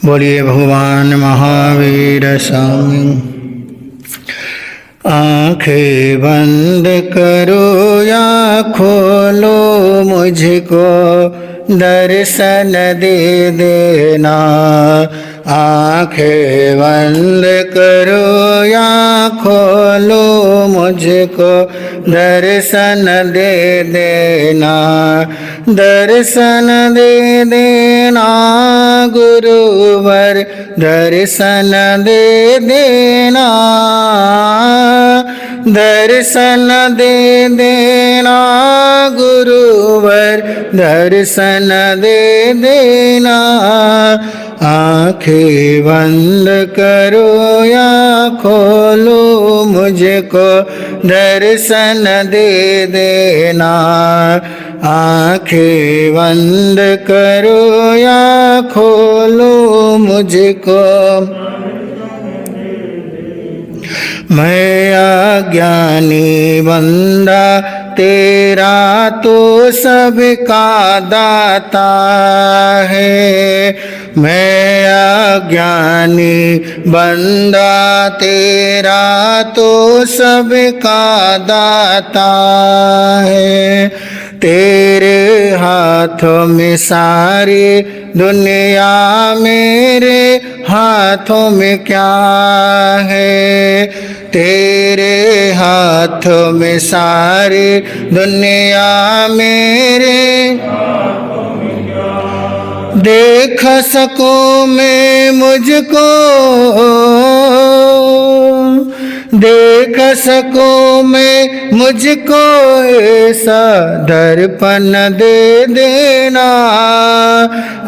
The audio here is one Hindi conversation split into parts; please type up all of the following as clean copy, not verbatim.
बोलिए भगवान महावीर स्वामी। आंखें बंद करो या खोलो, मुझको दर्शन दे देना। आंखें बंद करो या खोलो, मुझको दर्शन दे देना। दर्शन दे देना गुरुवर, दर्शन दे देना। दर्शन दे देना गुरुवर, दर्शन दे देना। आंखें बंद करो या खोलो, मुझको दर्शन दे देना। आंखें बंद करो या खोलो, मुझको। मैं अज्ञानी बंदा तेरा तो सबका दाता है। मैं अज्ञानी बंदा तेरा तो सबका दाता है। तेरे हाथों में सारी दुनिया, मेरे हाथों में क्या है। तेरे हाथों में सारी दुनिया, मेरे देख सकूं मैं मुझको, देख सकूं मैं मुझको, ऐसा दर्पण दे देना।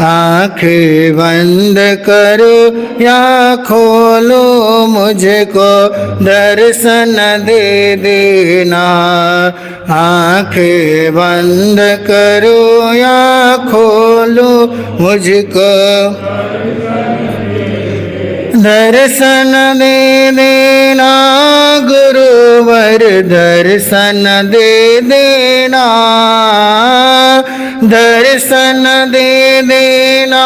आंखें बंद करो या खोलो, मुझको दर्शन दे देना। आंखें बंद करो या खोलो, मुझको दर्शन दे देना गुरुवर, दर्शन दे देना। दर्शन दे देना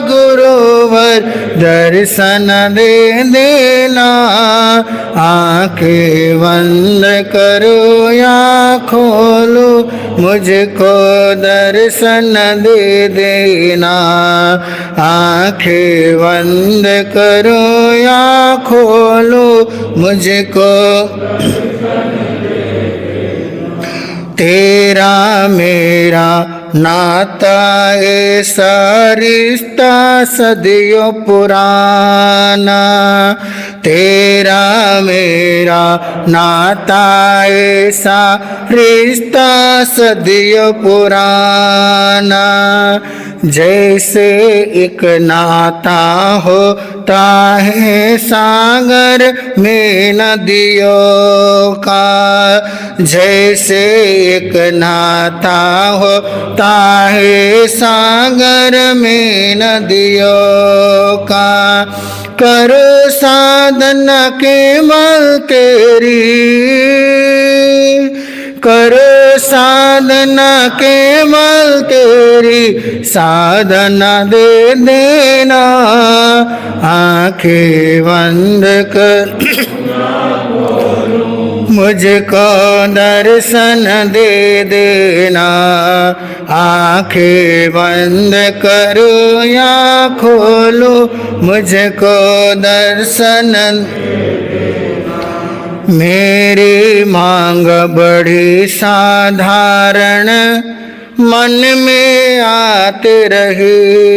गुरुवर, दर्शन दे देना। आंखें बंद करो या खोलो, मुझको दर्शन दे देना। आंखें बंद करो या खोलो, मुझको। तेरा मेरा नाता ऐसा रिश्ता सदियों पुराना। तेरा मेरा नाता ऐसा रिश्ता सदियों पुराना। जैसे एक नाता होता है सागर में नदियों का, जैसे एक नाता होता है सागर में नदियों का। करो साधना केवल तेरी, करो साधना केवल तेरी, साधना दे देना। आंखें बंद कर मुझको दर्शन दे देना। आंखें बंद करो या खोलो, मुझको दर्शन। मेरी मांग बड़ी साधारण, मन में आते रही।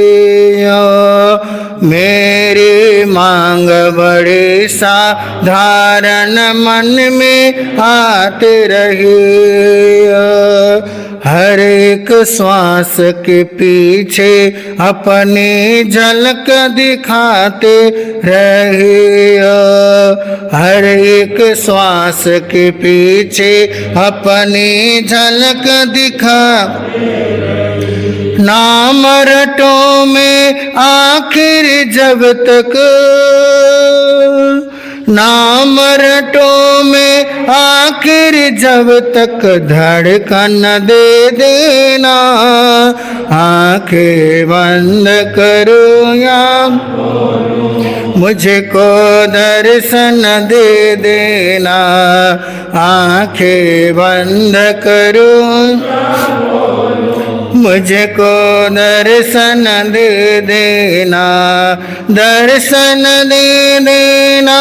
मेरी मांग बड़ी साधारण, मन में आते रही। हर एक श्वास के पीछे अपनी झलक दिखाते रहिए। हर एक श्वास के पीछे अपनी झलक दिखा। नाम रटो में आखिर जब तक, नाम रटो में आखिर जब तक धड़कन दे देना, आंखें बंद करो या मुझको दर्शन दे देना, आंखें बंद करो मुझको दर्शन दे देना, दर्शन दे देना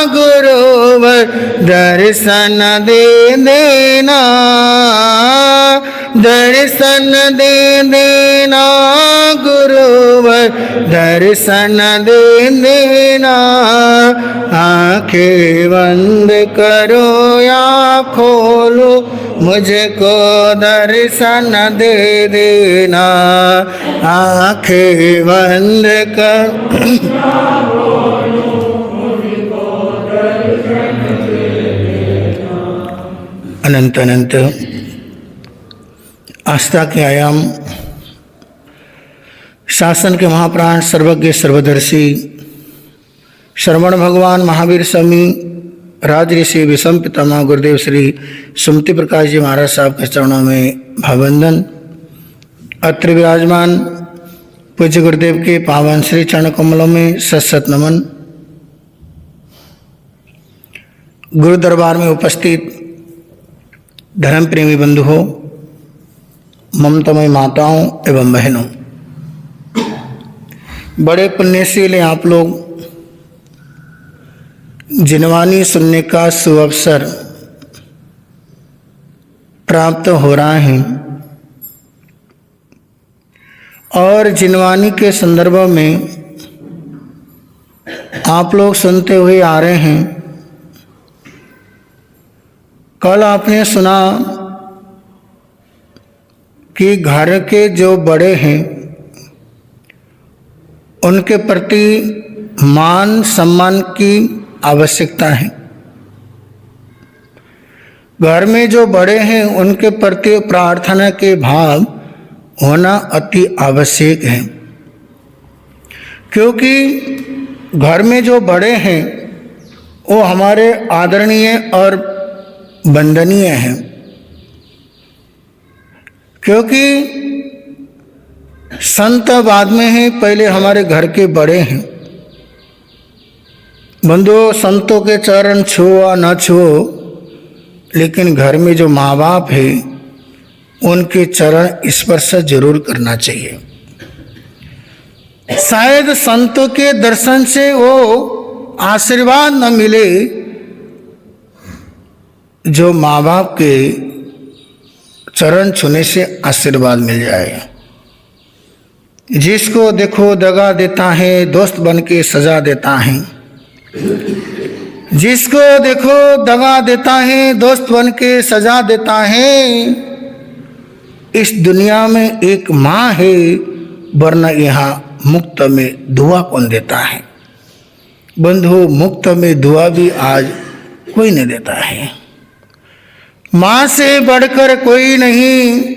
गुरुवर, दर्शन दे देना, दर्शन दे देना गुरुवर, दर्शन दे देना, आंखें बंद करो या खोलो मुझको दर्शन दे देना, आंखें बंद कर अनंत अनंत आस्था के आयाम शासन के महाप्राण सर्वज्ञ सर्वदर्शी श्रवण भगवान महावीर स्वामी राज ऋषि विषम पितामह गुरुदेव श्री सुमति प्रकाश जी महाराज साहब के चरणों में भाववंदन। अत्र विराजमान पूज्य गुरुदेव के पावन श्री चरण कमलों में सत सत नमन। गुरु दरबार में उपस्थित धर्म प्रेमी बंधुओं, ममतामयी माताओं एवं बहनों, बड़े पुण्यशील हैं आप लोग। जिनवानी सुनने का सुअवसर प्राप्त हो रहा है और जिनवानी के संदर्भ में आप लोग सुनते हुए आ रहे हैं। कल आपने सुना कि घर के जो बड़े हैं उनके प्रति मान सम्मान की आवश्यकता है। घर में जो बड़े हैं उनके प्रति प्रार्थना के भाव होना अति आवश्यक है, क्योंकि घर में जो बड़े हैं वो हमारे आदरणीय और वंदनीय हैं। क्योंकि संत बाद में हैं, पहले हमारे घर के बड़े हैं। बंधुओं, संतों के चरण छुओ न छुओ, लेकिन घर में जो माँ बाप है उनके चरण स्पर्श जरूर करना चाहिए। शायद संतों के दर्शन से वो आशीर्वाद न मिले जो माँ बाप के चरण छूने से आशीर्वाद मिल जाए। जिसको देखो दगा देता है, दोस्त बन के सजा देता है। जिसको देखो दगा देता है, दोस्त बन के सजा देता है। इस दुनिया में एक माँ है, वरना यहाँ मुक्त में दुआ कौन देता है। बंधु, मुक्त में दुआ भी आज कोई नहीं देता है। माँ से बढ़कर कोई नहीं,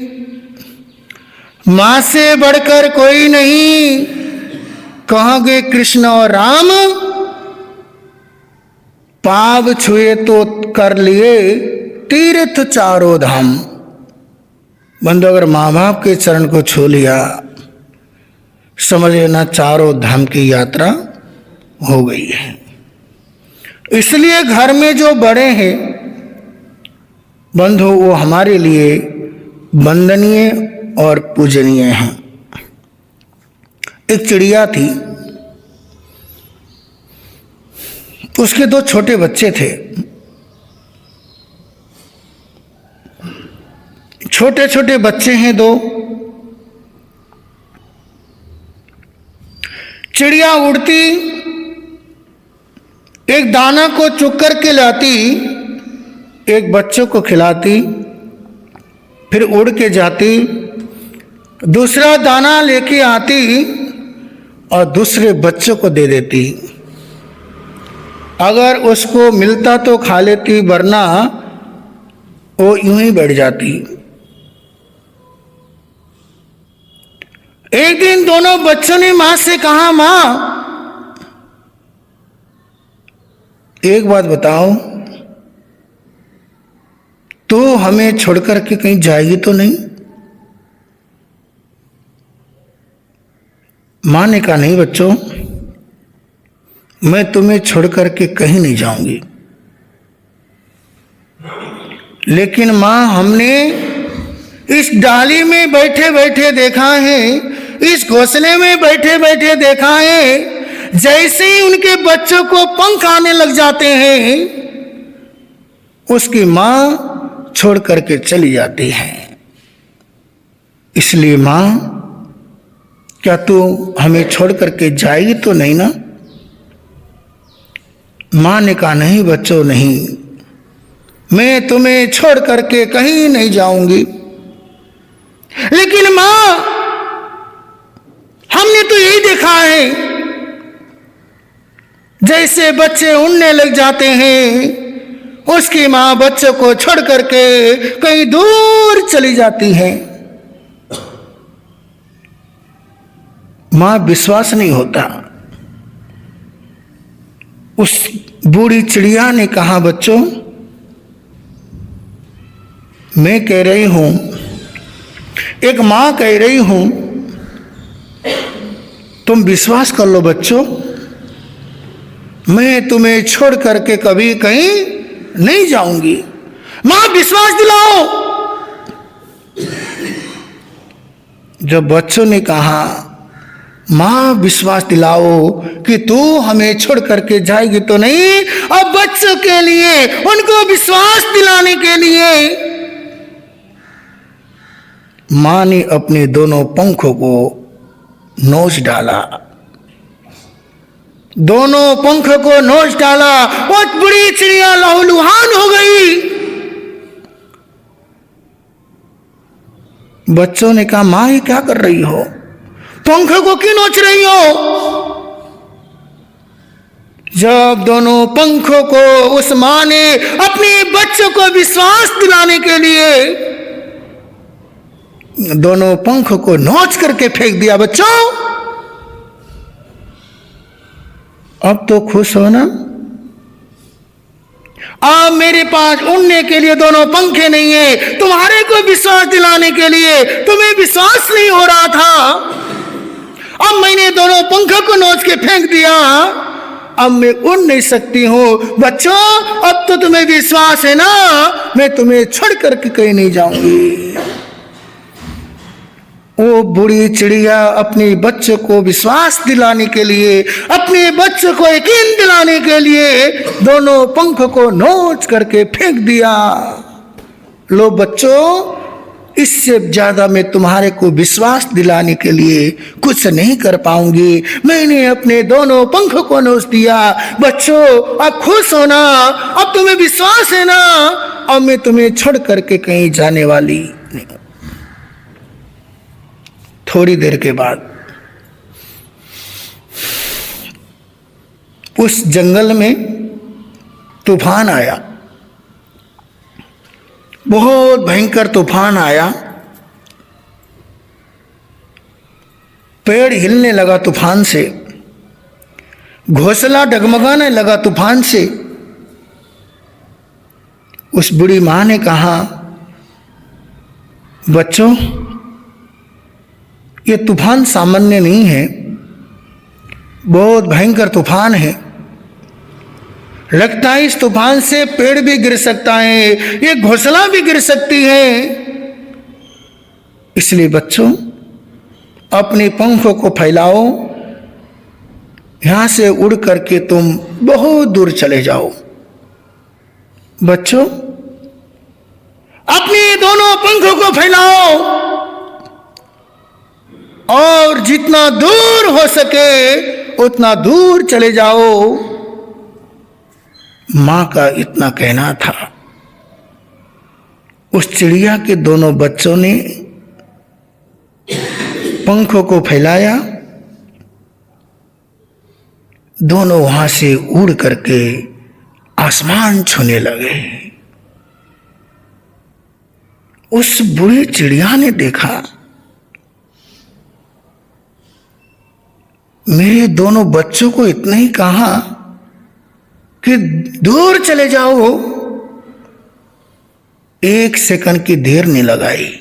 माँ से बढ़कर कोई नहीं। कहोगे कृष्ण और राम, पाव छुए तो कर लिए तीर्थ चारों धाम। बंधु, अगर माँ बाप के चरण को छू लिया, समझ लेना चारों धाम की यात्रा हो गई है। इसलिए घर में जो बड़े हैं बंधु, वो हमारे लिए वंदनीय और पूजनीय हैं। एक चिड़िया थी, उसके दो छोटे बच्चे थे। छोटे छोटे बच्चे हैं दो। चिड़िया उड़ती, एक दाना को चुग कर के लाती, एक बच्चों को खिलाती, फिर उड़ के जाती, दूसरा दाना लेके आती और दूसरे बच्चों को दे देती। अगर उसको मिलता तो खा लेती, वरना वो यूं ही बैठ जाती। एक दिन दोनों बच्चों ने मां से कहा, मां एक बात बताओ, तो हमें छोड़कर के कहीं जाएगी तो नहीं? मां ने कहा, नहीं बच्चों, मैं तुम्हें छोड़कर के कहीं नहीं जाऊंगी। लेकिन मां, हमने इस डाली में बैठे बैठे देखा है, इस घोंसले में बैठे बैठे देखा है, जैसे ही उनके बच्चों को पंख आने लग जाते हैं, उसकी मां छोड़ करके चली जाती है। इसलिए मां, क्या तू हमें छोड़ करके जाएगी तो नहीं ना? मां ने कहा, नहीं बच्चों, नहीं, मैं तुम्हें छोड़ करके कहीं नहीं जाऊंगी। लेकिन मां, हमने तो यही देखा है, जैसे बच्चे उड़ने लग जाते हैं, उसकी मां बच्चों को छोड़ करके कहीं दूर चली जाती है। मां, विश्वास नहीं होता। उस बूढ़ी चिड़िया ने कहा, बच्चों, मैं कह रही हूं, एक मां कह रही हूं, तुम विश्वास कर लो बच्चों, मैं तुम्हें छोड़ करके कभी कहीं नहीं जाऊंगी। मां, विश्वास दिलाओ। जब बच्चों ने कहा, मां विश्वास दिलाओ कि तू हमें छोड़ करके जाएगी तो नहीं, अब बच्चों के लिए, उनको विश्वास दिलाने के लिए मां ने अपने दोनों पंखों को नोच डाला। दोनों पंखों को नोच डाला। वो बड़ी चिड़िया लहूलुहान हो गई। बच्चों ने कहा, मां ये क्या कर रही हो? पंखों को क्यों नोच रही हो? जब दोनों पंखों को उस मां ने अपने बच्चों को विश्वास दिलाने के लिए दोनों पंखों को नोच करके फेंक दिया। बच्चों, अब तो खुश हो ना? अब मेरे पास उड़ने के लिए दोनों पंखे नहीं है। तुम्हारे को विश्वास दिलाने के लिए तुम्हें विश्वास नहीं हो रहा था, अब मैंने दोनों पंखों को नोच के फेंक दिया। अब मैं उड़ नहीं सकती हूं। बच्चों, अब तो तुम्हें विश्वास है ना, मैं तुम्हें छोड़ करके कहीं नहीं जाऊंगी। वो बूढ़ी चिड़िया अपने बच्चों को विश्वास दिलाने के लिए, अपने बच्चों को यकीन दिलाने के लिए दोनों पंखों को नोच करके फेंक दिया। लो बच्चों, इससे ज्यादा मैं तुम्हारे को विश्वास दिलाने के लिए कुछ नहीं कर पाऊंगी। मैंने अपने दोनों पंखों को नोच दिया। बच्चों, अब खुश हो ना? अब तुम्हें विश्वास है ना? अब मैं तुम्हें छोड़ करके कहीं जाने वाली नहीं। थोड़ी देर के बाद उस जंगल में तूफान आया। बहुत भयंकर तूफान आया। पेड़ हिलने लगा तूफान से, घोंसला डगमगाने लगा तूफान से। उस बूढ़ी मां ने कहा, बच्चों, ये तूफान सामान्य नहीं है, बहुत भयंकर तूफान है। लगता है इस तूफान से पेड़ भी गिर सकता है, ये घोंसला भी गिर सकती है। इसलिए बच्चों, अपने पंखों को फैलाओ, यहां से उड़ करके तुम बहुत दूर चले जाओ। बच्चों, अपने दोनों पंखों को फैलाओ और जितना दूर हो सके उतना दूर चले जाओ। मां का इतना कहना था। उस चिड़िया के दोनों बच्चों ने पंखों को फैलाया, दोनों वहां से उड़ करके आसमान छूने लगे। उस बूढ़ी चिड़िया ने देखा, मेरे दोनों बच्चों को इतना ही कहा, कि दूर चले जाओ, एक सेकंड की देर नहीं लगाई।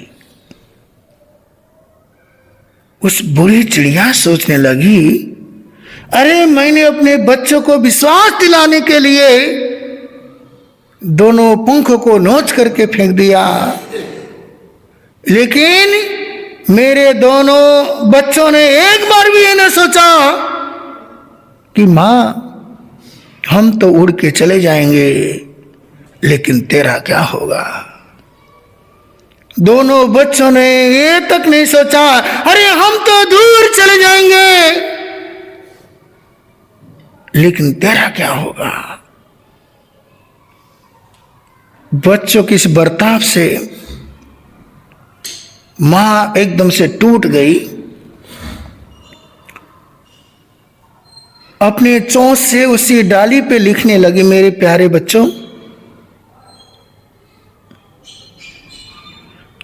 उस बुरी चिड़िया सोचने लगी, अरे मैंने अपने बच्चों को विश्वास दिलाने के लिए दोनों पंखों को नोच करके फेंक दिया, लेकिन मेरे दोनों बच्चों ने एक बार भी ये न सोचा कि मां हम तो उड़ के चले जाएंगे, लेकिन तेरा क्या होगा। दोनों बच्चों ने ये तक नहीं सोचा, अरे हम तो दूर चले जाएंगे, लेकिन तेरा क्या होगा। बच्चों की इस बर्ताव से मां एकदम से टूट गई। अपने चोंच से उसी डाली पे लिखने लगी, मेरे प्यारे बच्चों,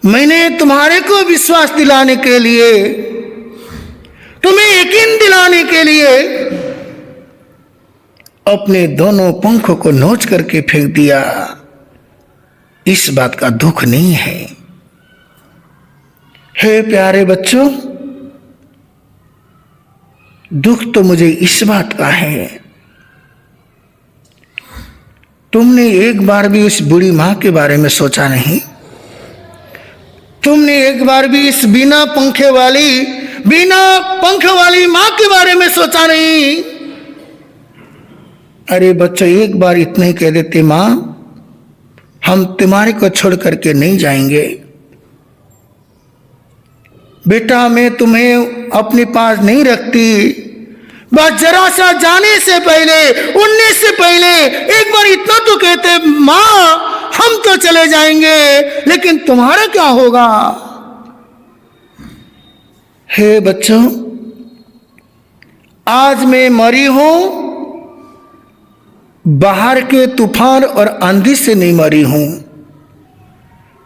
मैंने तुम्हारे को विश्वास दिलाने के लिए, तुम्हें यकीन दिलाने के लिए अपने दोनों पंखों को नोच करके फेंक दिया। इस बात का दुख नहीं है। हे प्यारे बच्चों, दुख तो मुझे इस बात का है, तुमने एक बार भी उस बुरी मां के बारे में सोचा नहीं। तुमने एक बार भी इस बिना पंख वाली मां के बारे में सोचा नहीं। अरे बच्चों, एक बार इतना ही कह देते, मां हम तुम्हारे को छोड़ करके नहीं जाएंगे। बेटा मैं तुम्हें अपने पास नहीं रखती, बस जरा सा जाने से पहले, उड़ने से पहले एक बार इतना तो कहते, मां हम तो चले जाएंगे, लेकिन तुम्हारा क्या होगा। हे बच्चों, आज मैं मरी हूं, बाहर के तूफान और आंधी से नहीं मरी हूं।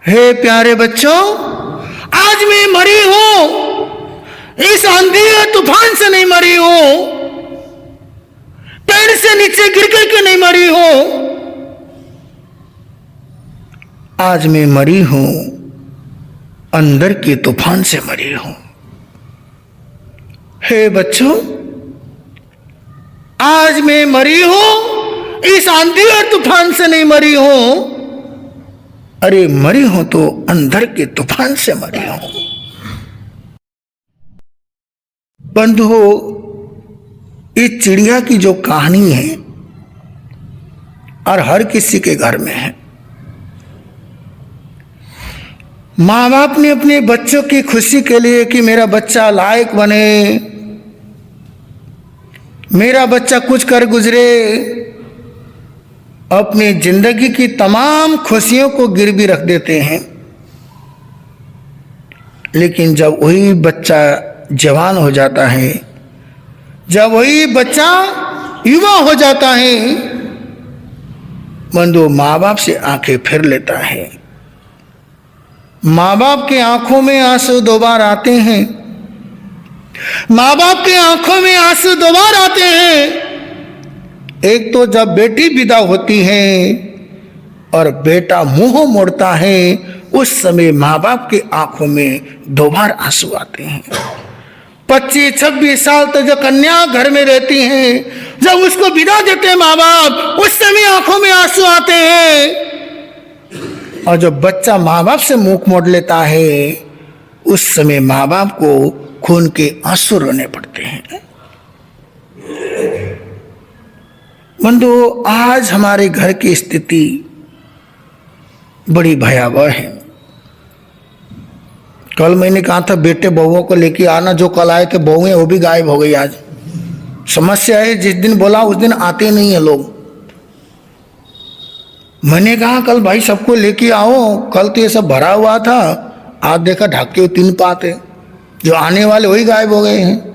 हे प्यारे बच्चों, आज मैं मरी हूं, इस आंधी और तूफान से नहीं मरी हूं, पेड़ से नीचे गिर के नहीं मरी हूं। आज मैं मरी हूं, अंदर के तूफान से मरी हूं। हे बच्चों, आज मैं मरी हूं, इस आंधी और तूफान से नहीं मरी हूं, अरे मरी हूं तो अंदर के तूफान से मरी हूं। बंधुओं, इस चिड़िया की जो कहानी है और हर किसी के घर में है। माँ बाप ने अपने बच्चों की खुशी के लिए कि मेरा बच्चा लायक बने, मेरा बच्चा कुछ कर गुजरे, अपनी जिंदगी की तमाम खुशियों को गिरवी रख देते हैं। लेकिन जब वही बच्चा जवान हो जाता है, जब वही बच्चा युवा हो जाता है, बंधु माँ बाप से आंखें फेर लेता है। माँ बाप के आंखों में आंसू दो बार आते हैं, माँ बाप के आंखों में आंसू दो बार आते हैं। एक तो जब बेटी विदा होती है और बेटा मुंह मोड़ता है, उस समय माँ बाप के आंखों में दो बार आंसू आते हैं। 25-26 साल तक जो कन्या घर में रहती हैं, जब उसको विदा देते माँ बाप, उस समय आंखों में आंसू आते हैं। और जब बच्चा माँ बाप से मुंह मोड़ लेता है, उस समय माँ बाप को खून के आंसू रोने पड़ते हैं। बंधु, आज हमारे घर की स्थिति बड़ी भयावह है। कल मैंने कहा था बेटे बहुओं को लेके आना, जो कल आए थे बहुएं वो भी गायब हो गई। आज समस्या है, जिस दिन बोला उस दिन आते नहीं है लोग। मैंने कहा कल भाई सबको लेके आओ, कल तो ये सब भरा हुआ था, आज देखा ढाके 3 पाते, जो आने वाले वही गायब हो गए हैं।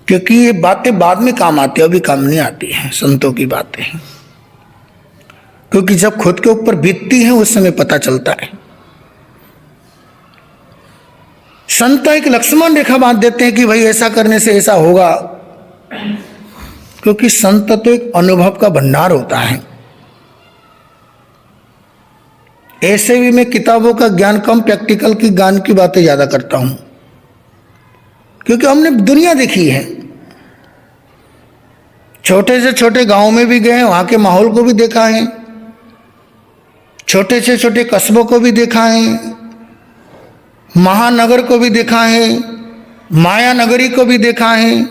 क्योंकि ये बातें बाद में काम आती है, अभी काम नहीं आती हैं संतों की बातें, क्योंकि जब खुद के ऊपर बीतती है उस समय पता चलता है। संत एक लक्ष्मण रेखा बांध देते हैं कि भाई ऐसा करने से ऐसा होगा, क्योंकि संत तो एक अनुभव का भंडार होता है। ऐसे भी मैं किताबों का ज्ञान कम, प्रैक्टिकल की ज्ञान की बातें ज्यादा करता हूं, क्योंकि हमने दुनिया देखी है। छोटे से छोटे गांव में भी गए, वहां के माहौल को भी देखा है, छोटे से छोटे कस्बों को भी देखा है, महानगर को भी देखा है, माया नगरी को भी देखा है।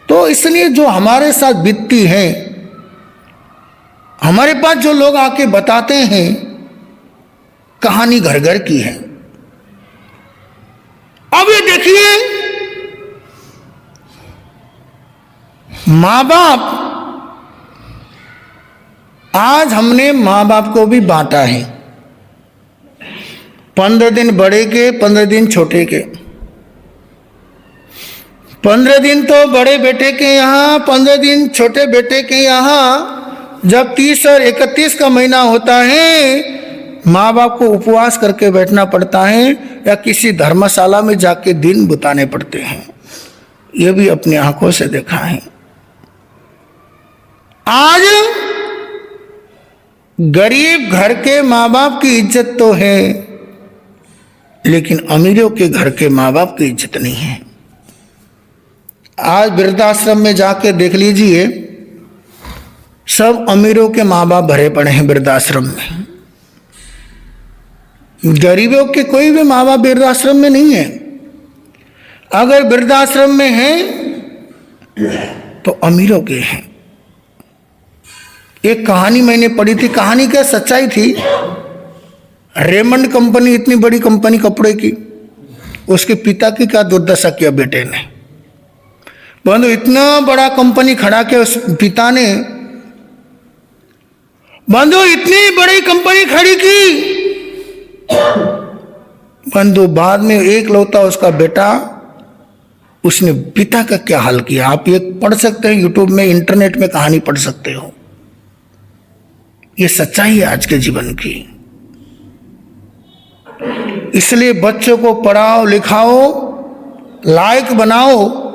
तो इसलिए जो हमारे साथ बीतती है, हमारे पास जो लोग आके बताते हैं, कहानी घर घर की है। अब ये देखिए, मां बाप, आज हमने मां बाप को भी बांटा है। 15 दिन बड़े के, 15 दिन छोटे के। 15 दिन तो बड़े बेटे के यहाँ, 15 दिन छोटे बेटे के यहाँ। जब 30 और 31 का महीना होता है, माँ बाप को उपवास करके बैठना पड़ता है या किसी धर्मशाला में जाके दिन बिताने पड़ते हैं। ये भी अपनी आंखों से देखा है। आज गरीब घर के माँ बाप की इज्जत तो है, लेकिन अमीरों के घर के माँ बाप की इज्जत नहीं है। आज वृद्धाश्रम में जाके देख लीजिए, सब अमीरों के माँ बाप भरे पड़े हैं वृद्धाश्रम में। गरीबों के कोई भी माँ बाप वृद्धाश्रम में नहीं है। अगर वृद्धाश्रम में है तो अमीरों के हैं। एक कहानी मैंने पढ़ी थी, कहानी क्या सच्चाई थी। रेमंड कंपनी, इतनी बड़ी कंपनी कपड़े की, उसके पिता की क्या दुर्दशा किया बेटे ने। बंधु, इतना बड़ा कंपनी खड़ा किया उस पिता ने, बंधु इतनी बड़ी कंपनी खड़ी की, बंधु बाद में एक लौता उसका बेटा, उसने पिता का क्या हाल किया। आप ये पढ़ सकते हैं यूट्यूब में, इंटरनेट में कहानी पढ़ सकते हो। ये सच्चाई है आज के जीवन की। इसलिए बच्चों को पढ़ाओ लिखाओ, लायक बनाओ।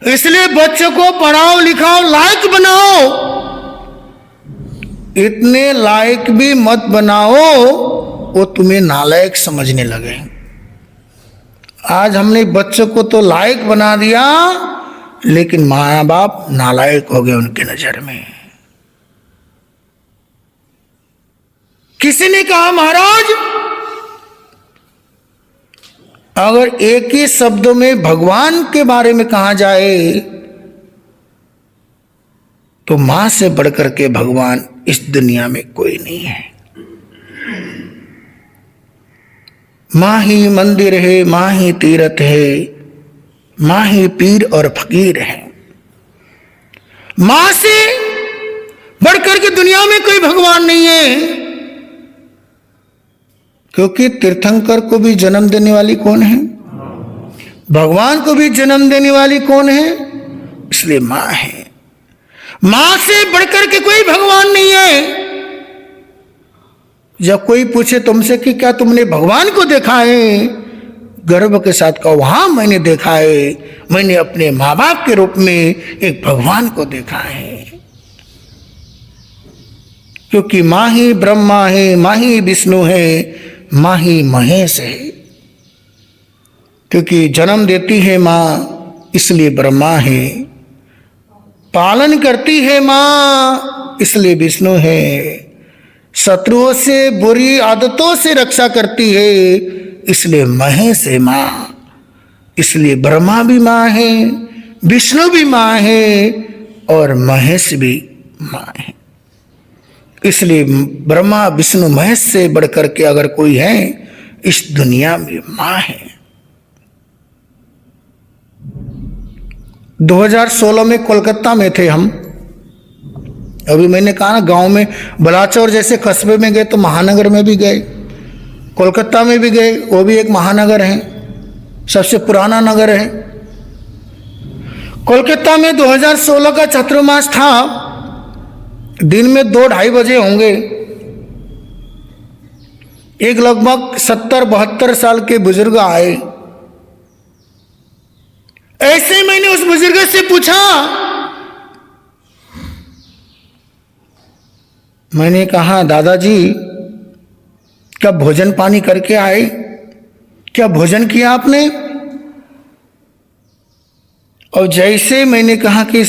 इसलिए बच्चों को पढ़ाओ लिखाओ, लायक बनाओ। इतने लायक भी मत बनाओ वो तुम्हें नालायक समझने लगे। आज हमने बच्चों को तो लायक बना दिया, लेकिन माँ बाप नालायक हो गए उनके नजर में। किसी ने कहा, महाराज अगर एक ही शब्दों में भगवान के बारे में कहा जाए तो मां से बढ़कर के भगवान इस दुनिया में कोई नहीं है। मां ही मंदिर है, मां ही तीर्थ है, मां ही पीर और फकीर है। मां से बढ़कर के दुनिया में कोई भगवान नहीं है। क्योंकि तीर्थंकर को भी जन्म देने वाली कौन है? भगवान को भी जन्म देने वाली कौन है? इसलिए मां है। मां से बढ़कर के कोई भगवान नहीं है। जब कोई पूछे तुमसे कि क्या तुमने भगवान को देखा है, गर्व के साथ कहो, हाँ मैंने देखा है। मैंने अपने माँ बाप के रूप में एक भगवान को देखा है। क्योंकि मां ही ब्रह्मा है, मां ही विष्णु है, मां ही महेश है। क्योंकि जन्म देती है मां, इसलिए ब्रह्मा है। पालन करती है मां, इसलिए विष्णु है। शत्रुओं से, बुरी आदतों से रक्षा करती है, इसलिए महेश है मां। इसलिए ब्रह्मा भी मां है, विष्णु भी मां है और महेश भी मां है। इसलिए ब्रह्मा विष्णु महेश से बढ़कर के अगर कोई है इस दुनिया में, मां है। 2016 में कोलकाता में थे हम। अभी मैंने कहा ना, गांव में बलाचौर जैसे कस्बे में गए तो महानगर में भी गए, कोलकाता में भी गए। वो भी एक महानगर है, सबसे पुराना नगर है। कोलकाता में 2016 का चातुर्मास था। दिन में 2-2:30 बजे होंगे। एक लगभग 70-72 साल के बुजुर्ग आए। ऐसे मैंने उस बुजुर्ग से पूछा, मैंने कहा दादाजी क्या भोजन पानी करके आए, क्या भोजन किया आपने? और जैसे मैंने कहा कि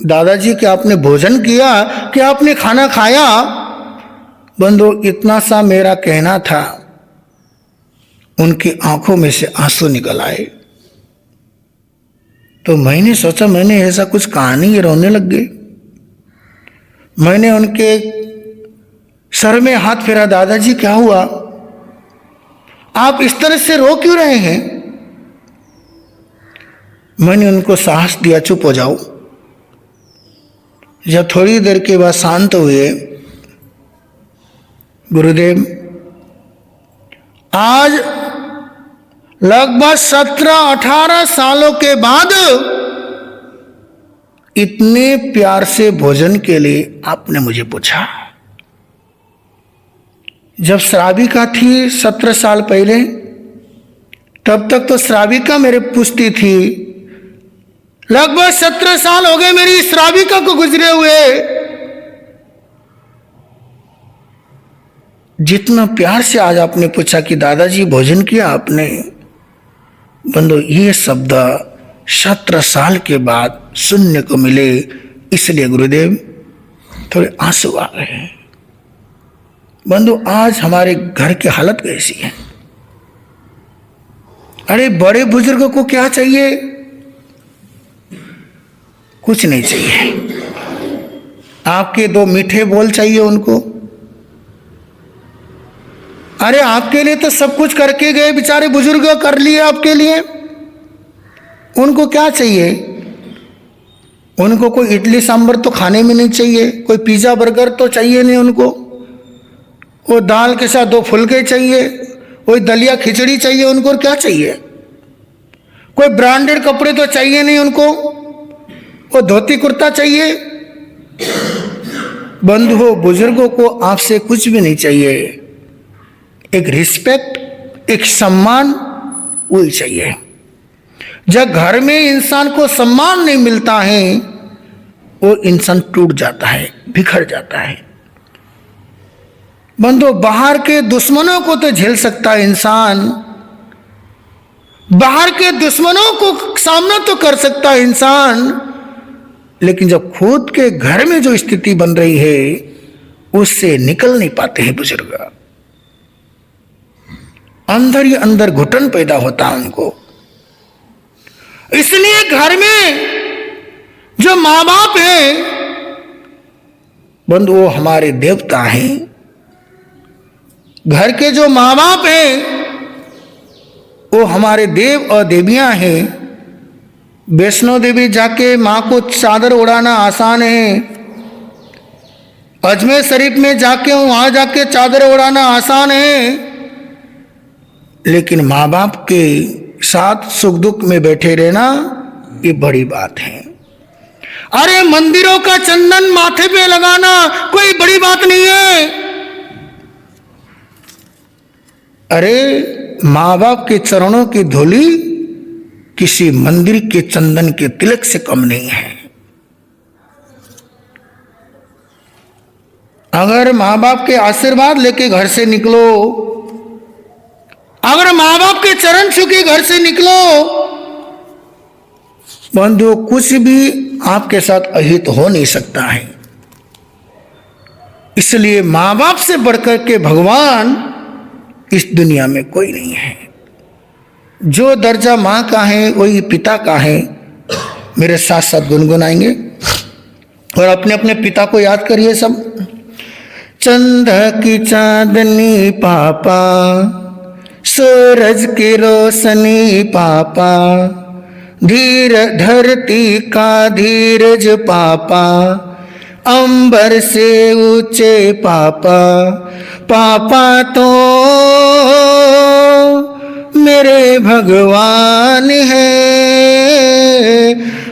दादाजी क्या आपने भोजन किया, क्या आपने खाना खाया, बंधु इतना सा मेरा कहना था, उनकी आंखों में से आंसू निकल आए। तो मैंने सोचा मैंने ऐसा कुछ कहा नहीं, ये रोने लग गए। मैंने उनके सर में हाथ फेरा, दादाजी क्या हुआ, आप इस तरह से रो क्यों रहे हैं? मैंने उनको साहस दिया, चुप हो जाओ। जब थोड़ी देर के बाद शांत हुए, गुरुदेव आज लगभग 17-18 सालों के बाद इतने प्यार से भोजन के लिए आपने मुझे पूछा। जब श्राविका थी 17 साल पहले, तब तक तो श्राविका मेरे पुष्टि थी। लगभग 17 साल हो गए मेरी श्राविका को गुजरे हुए। जितना प्यार से आज आपने पूछा कि दादाजी भोजन किया आपने, बंधु ये शब्द 17 साल के बाद सुनने को मिले, इसलिए गुरुदेव थोड़े आंसू आ गए हैं। बंधु आज हमारे घर की हालत कैसी है? अरे बड़े बुजुर्गों को क्या चाहिए? कुछ नहीं चाहिए। आपके 2 मीठे बोल चाहिए उनको। अरे आपके लिए तो सब कुछ करके गए बेचारे बुजुर्ग, कर लिए आपके लिए। उनको क्या चाहिए? उनको कोई इडली सांभर तो खाने में नहीं चाहिए, कोई पिज्जा बर्गर तो चाहिए नहीं उनको, वो दाल के साथ 2 फुलके चाहिए, कोई दलिया खिचड़ी चाहिए उनको। और क्या चाहिए? कोई ब्रांडेड कपड़े तो चाहिए नहीं उनको, वो धोती कुर्ता चाहिए। बंधुओं बुजुर्गों को आपसे कुछ भी नहीं चाहिए, एक रिस्पेक्ट, एक सम्मान वही चाहिए। जब घर में इंसान को सम्मान नहीं मिलता है, वो इंसान टूट जाता है, बिखर जाता है। बंधु बाहर के दुश्मनों को तो झेल सकता है इंसान, बाहर के दुश्मनों को सामना तो कर सकता है इंसान, लेकिन जब खुद के घर में जो स्थिति बन रही है उससे निकल नहीं पाते हैं बुजुर्ग। अंदर ही अंदर घुटन पैदा होता है उनको। इसलिए घर में जो माँ बाप हैं बंधु वो हमारे देवता हैं। घर के जो माँ बाप हैं वो हमारे देव और देवियां हैं। वैष्णो देवी जाके माँ को चादर उड़ाना आसान है, अजमेर शरीफ में जाके वहां जाके चादर उड़ाना आसान है, लेकिन माँ बाप के साथ सुख दुख में बैठे रहना ये बड़ी बात है। अरे मंदिरों का चंदन माथे पे लगाना कोई बड़ी बात नहीं है। अरे माँ बाप के चरणों की धूली किसी मंदिर के चंदन के तिलक से कम नहीं है। अगर माँ बाप के आशीर्वाद लेके घर से निकलो, अगर माँ बाप के चरण छू के घर से निकलो, बंधु कुछ भी आपके साथ अहित हो नहीं सकता है। इसलिए माँ बाप से बढ़कर के भगवान इस दुनिया में कोई नहीं है। जो दर्जा माँ का है वही पिता का है। मेरे साथ साथ गुनगुनाएंगे और अपने अपने पिता को याद करिए सब। चंद की चांदनी पापा, सूरज की रोशनी पापा, धीर धरती का धीरज पापा, अंबर से ऊंचे पापा, पापा तो मेरे भगवान है,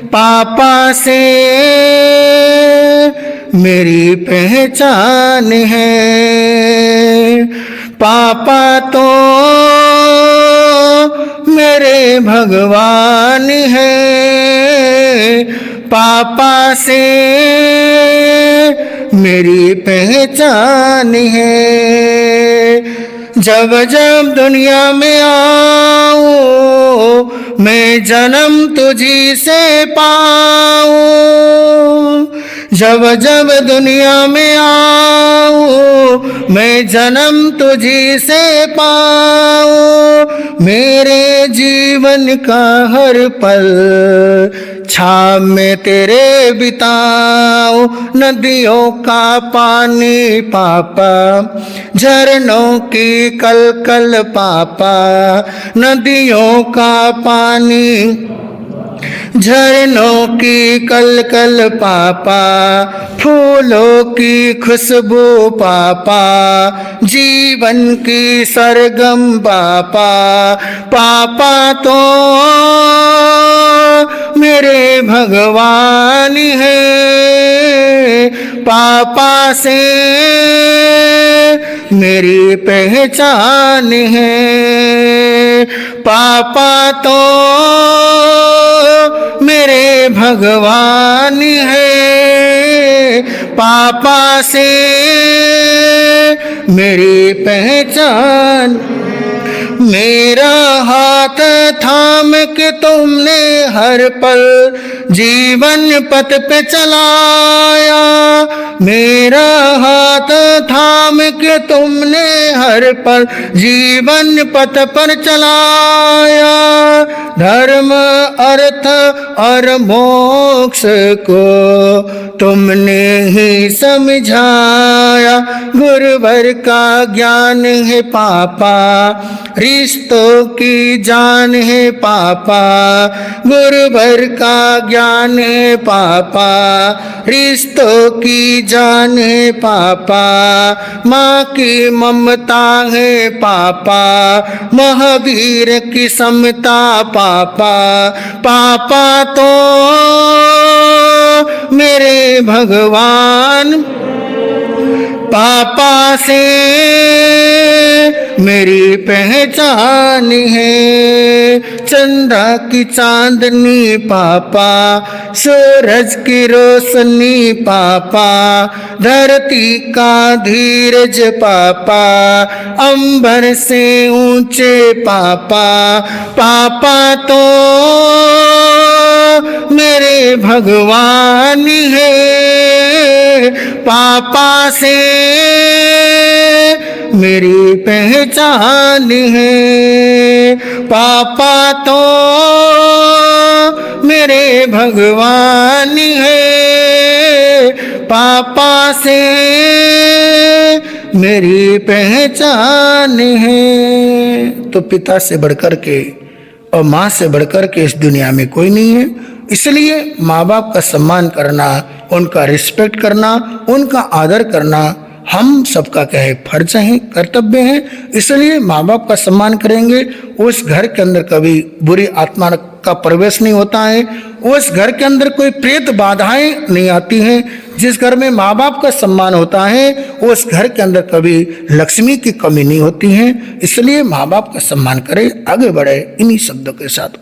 पापा से मेरी पहचान है, पापा तो मेरे भगवान है, पापा से मेरी पहचान है। जब जब दुनिया में आऊं मैं जन्म तुझी से पाऊं, जब जब दुनिया में आऊं मैं जन्म तुझी से पाऊं। मेरे जीवन का हर पल छाव में तेरे बिताऊं। नदियों का पानी पापा, झरनों की कलकल पापा, नदियों का पानी झरनों की कलकल पापा, फूलों की खुशबू पापा, जीवन की सरगम पापा। पापा तो मेरे भगवान है, पापा से मेरी पहचान है। पापा तो मेरे भगवान है, पापा से मेरी पहचान। मेरा हाथ थाम के तुमने हर पल जीवन पथ पे चलाया, मेरा हाथ थाम के तुमने हर पल जीवन पथ पर चलाया। धर्म अर्थ और मोक्ष को तुमने ही समझाया। गुरुवर का ज्ञान है पापा, रिश्तों की जान है पापा। गुरुवर का ज्ञान है पापा, रिश्तों की जान है पापा। माँ की ममता है पापा, महावीर की समता पापा। पापा तो मेरे भगवान, पापा से मेरी पहचान है। चंदा की चांदनी पापा, सूरज की रोशनी पापा, धरती का धीरज पापा, अंबर से ऊंचे पापा। पापा तो मेरे भगवान है, पापा से मेरी पहचान है। पापा तो मेरे भगवान है, पापा से मेरी पहचान है। तो पिता से बढ़कर के और माँ से बढ़कर के इस दुनिया में कोई नहीं है। इसलिए माँ बाप का सम्मान करना, उनका रिस्पेक्ट करना, उनका आदर करना हम सबका क्या है, फर्ज है, कर्तव्य है। इसलिए माँ बाप का सम्मान करेंगे, उस घर के अंदर कभी बुरी आत्मा का प्रवेश नहीं होता है, उस घर के अंदर कोई प्रेत बाधाएं नहीं आती हैं। जिस घर में माँ बाप का सम्मान होता है उस घर के अंदर कभी लक्ष्मी की कमी नहीं होती है। इसलिए माँ बाप का सम्मान करें, आगे बढ़े इन्हीं शब्दों के साथ।